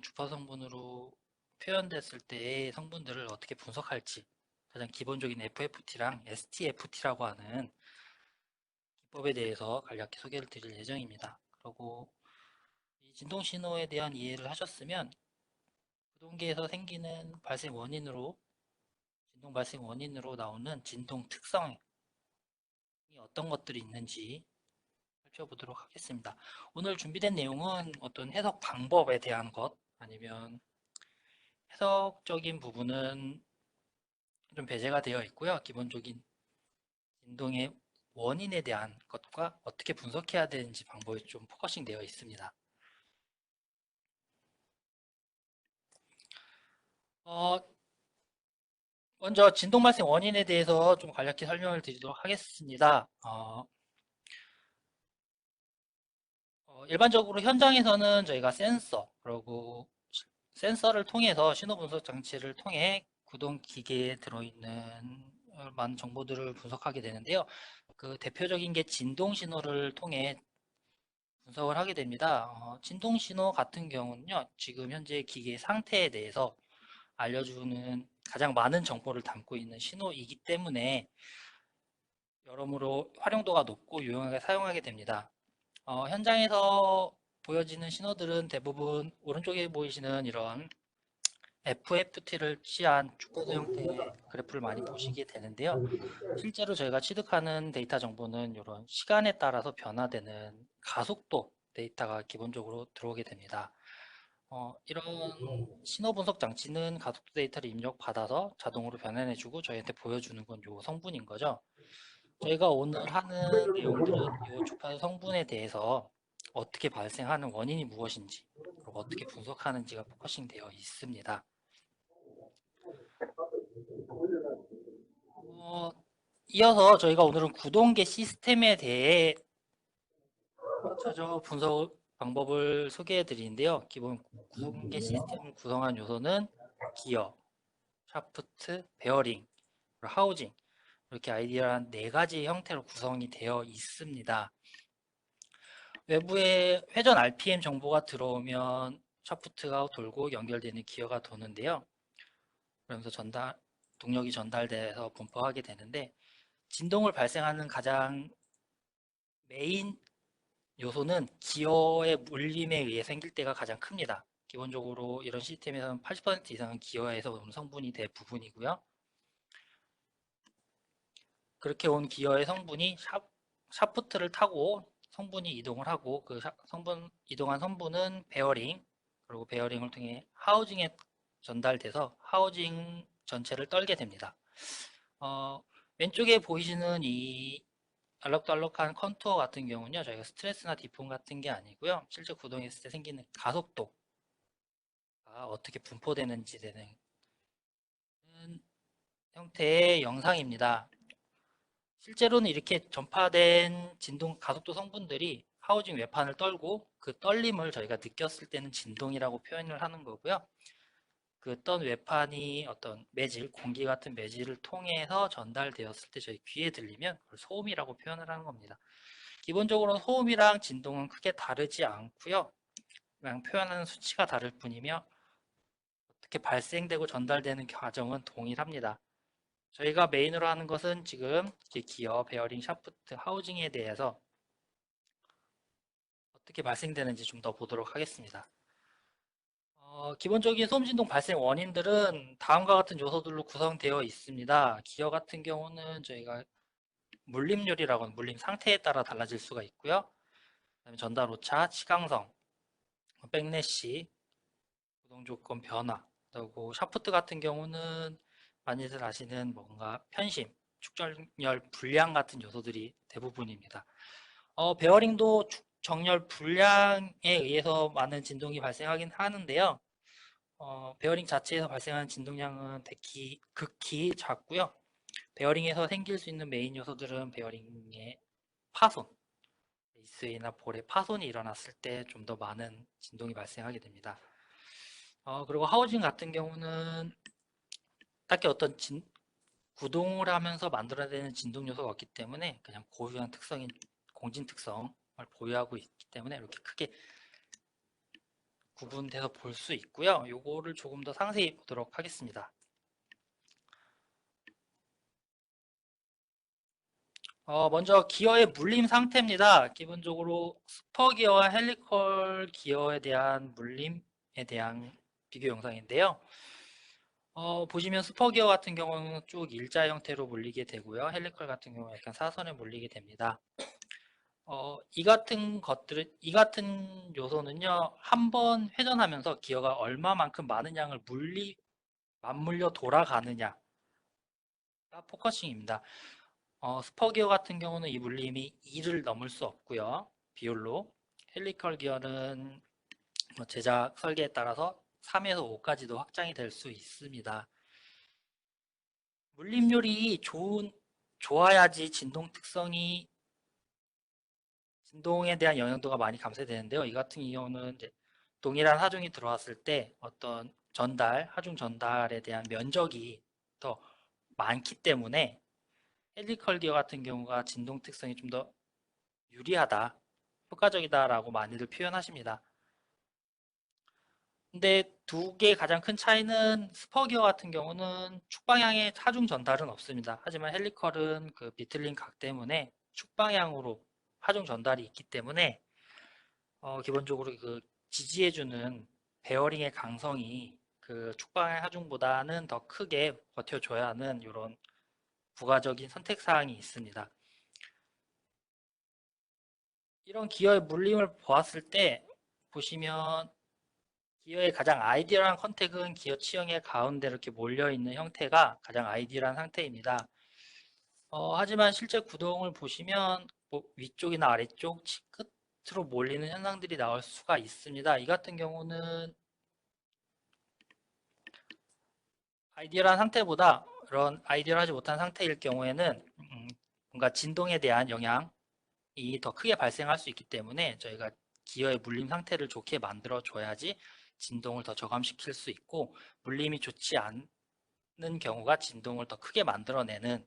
성분은 주파 성분으로 표현됐을 때의 성분들을 어떻게 분석할지 가장 기본적인 FFT랑 STFT라고 하는 기법에 대해서 간략히 소개를 드릴 예정입니다. 그리고 이 진동 신호에 대한 이해를 하셨으면 구동계에서 생기는 진동 발생 원인으로 나오는 진동 특성이 어떤 것들이 있는지 살펴보도록 하겠습니다. 오늘 준비된 내용은 어떤 해석 방법에 대한 것 아니면 해석적인 부분은 좀 배제가 되어 있고요. 기본적인 진동의 원인에 대한 것과 어떻게 분석해야 되는지 방법이 좀 포커싱 되어 있습니다. 먼저 진동 발생 원인에 대해서 좀 간략히 설명을 드리도록 하겠습니다. 일반적으로 현장에서는 저희가 그리고 센서를 통해서 신호 분석 장치를 통해 구동 기계에 들어있는 많은 정보들을 분석하게 되는데요. 그 대표적인 게 진동 신호를 통해 분석을 하게 됩니다. 진동 신호 같은 경우는요, 지금 현재 기계의 상태에 대해서 알려주는 가장 많은 정보를 담고 있는 신호이기 때문에 여러모로 활용도가 높고 유용하게 사용하게 됩니다. 현장에서 보여지는 신호들은 대부분 오른쪽에 보이시는 이런 FFT를 취한 축구도 형태의 그래프를 많이 보시게 되는데요. 실제로 저희가 취득하는 데이터 정보는 이런 시간에 따라서 변화되는 가속도 데이터가 기본적으로 들어오게 됩니다. 이런 신호 분석 장치는 가속도 데이터를 입력받아서 자동으로 변환해주고 저희한테 보여주는 건 요 성분인 거죠. 저희가 오늘 하는 내용들은 이 주파수 성분에 대해서 어떻게 발생하는 원인이 무엇인지 그리고 어떻게 분석하는지가 포커싱 되어 있습니다. 이어서 저희가 오늘은 구동계 시스템에 대해 차저 분석 방법을 소개해 드리는데요. 기본 구동계 시스템을 구성한 요소는 기어, 샤프트, 베어링, 하우징 이렇게 아이디어한 네 가지 형태로 구성이 되어 있습니다. 외부에 회전 RPM 정보가 들어오면 샤프트가 돌고 연결되는 기어가 도는데요. 그러면서 동력이 전달돼서 분포하게 되는데 진동을 발생하는 가장 메인 요소는 기어의 물림에 의해 생길 때가 가장 큽니다. 기본적으로 이런 시스템에서는 80% 이상은 기어에서 온 성분이 대부분이고요. 그렇게 온 기어의 성분이 샤프트를 타고 성분이 이동을 하고 그 이동한 성분은 베어링 그리고 베어링을 통해 하우징에 전달돼서 하우징 전체를 떨게 됩니다. 왼쪽에 보이시는 이 알록달록한 컨투어 같은 경우는요, 저희가 스트레스나 디폼 같은 게 아니고요, 실제 구동했을 때 생기는 가속도가 어떻게 분포되는지 되는 형태의 영상입니다. 실제로는 이렇게 전파된 진동 가속도 성분들이 하우징 외판을 떨고 그 떨림을 저희가 느꼈을 때는 진동이라고 표현을 하는 거고요. 그 떤 외판이 어떤 매질, 공기 같은 매질을 통해서 전달되었을 때 저희 귀에 들리면 그걸 소음이라고 표현을 하는 겁니다. 기본적으로 소음이랑 진동은 크게 다르지 않고요. 그냥 표현하는 수치가 다를 뿐이며 어떻게 발생되고 전달되는 과정은 동일합니다. 저희가 메인으로 하는 것은 지금 기어, 베어링, 샤프트, 하우징에 대해서 어떻게 발생되는지 좀 더 보도록 하겠습니다. 기본적인 소음 진동 발생 원인들은 다음과 같은 요소들로 구성되어 있습니다. 기어 같은 경우는 저희가 물림률이라고 하는 물림 상태에 따라 달라질 수가 있고요. 그다음에 전달 오차, 치강성, 백래시, 구동 조건 변화, 그리고 샤프트 같은 경우는 많이들 아시는 뭔가 편심, 축전열 불량 같은 요소들이 대부분입니다. 베어링도 정렬 불량에 의해서 많은 진동이 발생하긴 하는데요. 베어링 자체에서 발생하는 진동량은 극히 작고요. 베어링에서 생길 수 있는 메인 요소들은 베어링의 파손, 베이스나 볼의 파손이 일어났을 때 좀 더 많은 진동이 발생하게 됩니다. 그리고 하우징 같은 경우는 딱히 어떤 구동을 하면서 만들어내는 진동 요소가 없기 때문에 그냥 고유한 특성인 공진 특성을 보유하고 있기 때문에 이렇게 크게 구분돼서 볼 수 있고요. 요거를 조금 더 상세히 보도록 하겠습니다. 먼저 기어의 물림 상태입니다. 기본적으로 스퍼 기어와 헬리컬 기어에 대한 물림에 대한 비교 영상인데요. 보시면 스퍼 기어 같은 경우는 쭉 일자 형태로 물리게 되고요. 헬리컬 같은 경우는 약간 사선에 물리게 됩니다. 이 같은 요소는요, 한 번 회전하면서 기어가 얼마만큼 많은 양을 맞물려 돌아가느냐가 포커싱입니다. 스퍼 기어 같은 경우는 이 물림이 2를 넘을 수 없고요. 비율로. 헬리컬 기어는 제작 설계에 따라서 3에서 5까지도 확장이 될 수 있습니다. 물림률이 좋아야지 진동에 대한 영향도가 많이 감소되는데요. 이 같은 경우는 이제 동일한 하중이 들어왔을 때 어떤 하중 전달에 대한 면적이 더 많기 때문에 헬리컬 기어 같은 경우가 진동 특성이 좀 더 유리하다, 효과적이다라고 많이들 표현하십니다. 근데 두 개의 가장 큰 차이는 스퍼 기어 같은 경우는 축방향의 하중 전달은 없습니다. 하지만 헬리컬은 그 비틀린 각 때문에 축방향으로 하중 전달이 있기 때문에 기본적으로 그 지지해주는 베어링의 강성이 그 축방향 하중보다는 더 크게 버텨줘야 하는 이런 부가적인 선택사항이 있습니다. 이런 기어의 물림을 보았을 때 보시면 기어의 가장 아이디얼한 컨택은 기어 치형의 가운데 이렇게 몰려있는 형태가 가장 아이디얼한 상태입니다. 하지만 실제 구동을 보시면 뭐 위쪽이나 아래쪽 끝으로 몰리는 현상들이 나올 수가 있습니다. 이 같은 경우는 아이디얼한 상태보다 그런 아이디얼하지 못한 상태일 경우에는 뭔가 진동에 대한 영향이 더 크게 발생할 수 있기 때문에 저희가 기어의 물림 상태를 좋게 만들어 줘야지 진동을 더 저감시킬 수 있고, 물림이 좋지 않는 경우가 진동을 더 크게 만들어내는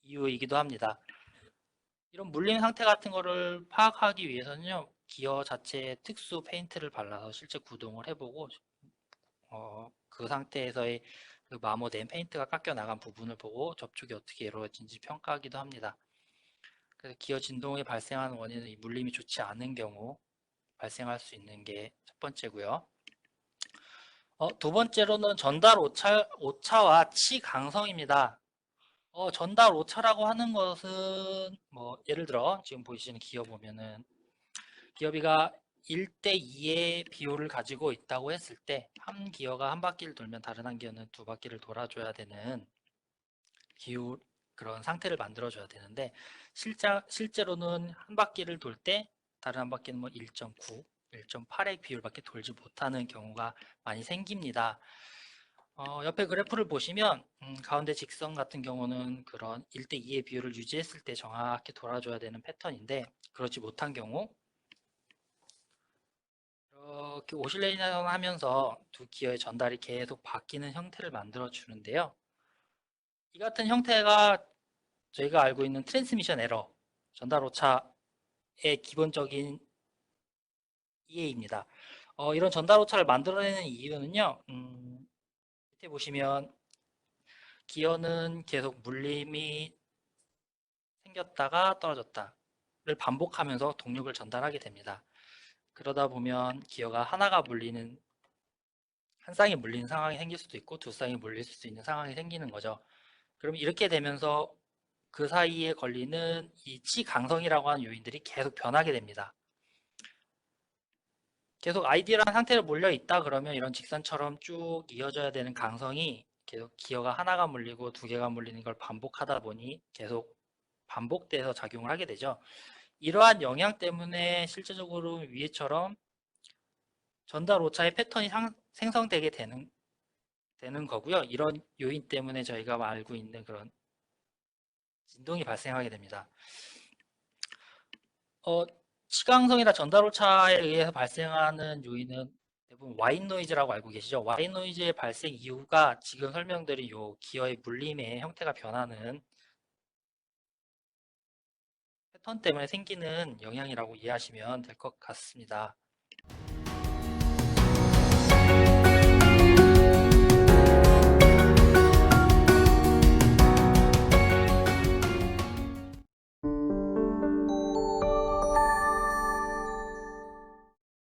이유이기도 합니다. 이런 물림 상태 같은 거를 파악하기 위해서는요, 기어 자체에 특수 페인트를 발라서 실제 구동을 해보고 그 상태에서의 그 마모된 페인트가 깎여 나간 부분을 보고 접촉이 어떻게 이루어진지 평가하기도 합니다. 그래서 기어 진동이 발생하는 원인은 이 물림이 좋지 않은 경우 발생할 수 있는 게 첫 번째고요. 두 번째로는 전달 오차와 치 강성입니다. 전달 오차라고 하는 것은 뭐 예를 들어 지금 보이시는 기어 보면은 기어비가 1대2의 비율을 가지고 있다고 했을 때 한 기어가 한 바퀴를 돌면 다른 한 기어는 두 바퀴를 돌아줘야 되는 기울 그런 상태를 만들어줘야 되는데 실제로는 한 바퀴를 돌 때 다른 한 바퀴는 뭐 1.9, 1.8의 비율밖에 돌지 못하는 경우가 많이 생깁니다. 옆에 그래프를 보시면 가운데 직선 같은 경우는 그런 1대2의 비율을 유지했을 때 정확히 돌아줘야 되는 패턴인데 그렇지 못한 경우 이렇게 오실레이션 하면서 두 기어의 전달이 계속 바뀌는 형태를 만들어 주는데요. 이 같은 형태가 저희가 알고 있는 트랜스미션 에러, 전달 오차의 기본적인 이해입니다. 이런 전달 오차를 만들어내는 이유는요, 밑에 보시면 기어는 계속 물림이 생겼다가 떨어졌다를 반복하면서 동력을 전달하게 됩니다. 그러다 보면 기어가 한 쌍이 물리는 상황이 생길 수도 있고 두 쌍이 물릴 수도 있는 상황이 생기는 거죠. 그럼 이렇게 되면서 그 사이에 걸리는 이 치강성이라고 하는 요인들이 계속 변하게 됩니다. 계속 아이디어랑 상태로 몰려 있다 그러면 이런 직선처럼 쭉 이어져야 되는 강성이 계속 기어가 하나가 물리고 두 개가 물리는 걸 반복하다 보니 계속 반복돼서 작용을 하게 되죠. 이러한 영향 때문에 실제적으로 위에처럼 전달 오차의 패턴이 생성되게 되는 거고요. 이런 요인 때문에 저희가 알고 있는 그런 진동이 발생하게 됩니다. 치강성이나 전달 오차에 의해서 발생하는 요인은 대부분 와인 노이즈라고 알고 계시죠? 와인 노이즈의 발생 이유가 지금 설명드린 요 기어의 물림의 형태가 변하는 패턴 때문에 생기는 영향이라고 이해하시면 될 것 같습니다.